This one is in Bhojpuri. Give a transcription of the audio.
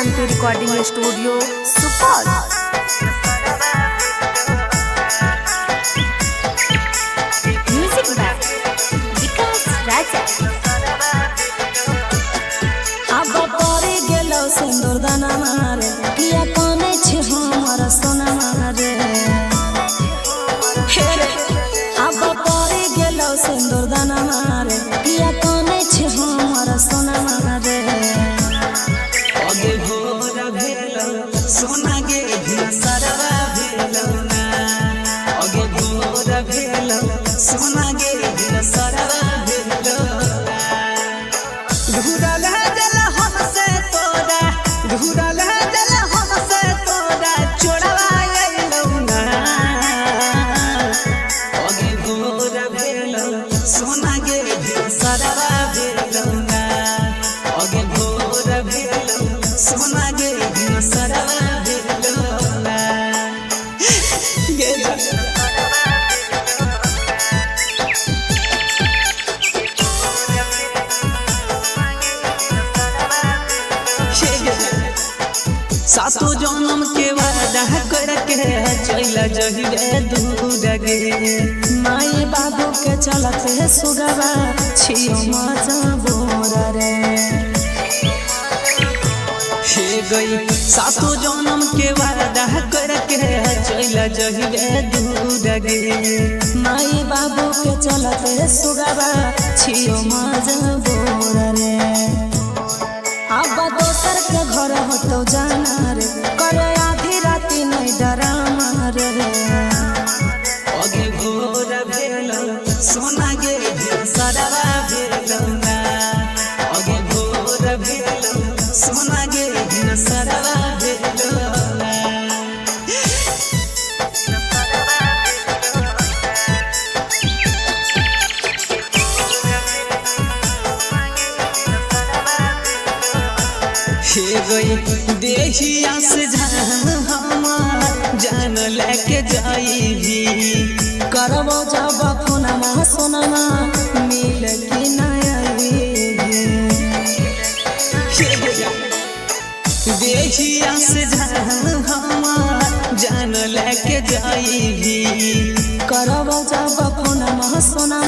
Shanti recording studio Supaul. Music by Vikas Raja. अब परे गेलो सिंदूर दाना मारे किया काने छे हमर सोना मारे अब परे गेलो सिंदूर दाना मारे किया काने छे हमर सोना मारे अगे भोरा भेलो सोना गे सरवा भेलो ना अगे भोरा भेलो सोना गे सरवा भेलो घुरल जल हमसे तोरा घुरल जल हमसे तोरा चोरवा अइलो ना अगे भोरा भेलो सोना गे सरवा भेलो ना अगे भोरा भेलो सोना गे सरवा भेलो ना गेला सातो जन्म के वादा करके चला जहिबे दूर गे माई बाबू के चलते सुगवा छियो मजा बोरा रे हे गई सातो जन्म के वादा करके चला जहिबे दूर गे माई बाबू के चलते सुगवा छियो मजा बोरा रे अब दोसर के घर होतो जाना रे करे आधी राती नहीं डरामा रे अगे भोर भेलो सोना गे सरवा भेलो ना अगे भोर भेलो सोना गे सरवा भेलो ना हे गई देहिया से जान हमार जान लेके जाईबी करबो जब फोनमा सोनमा मिल की नई देहिया से जान हमार जान लेके जाईबी करबो जब फोनमा सोनमा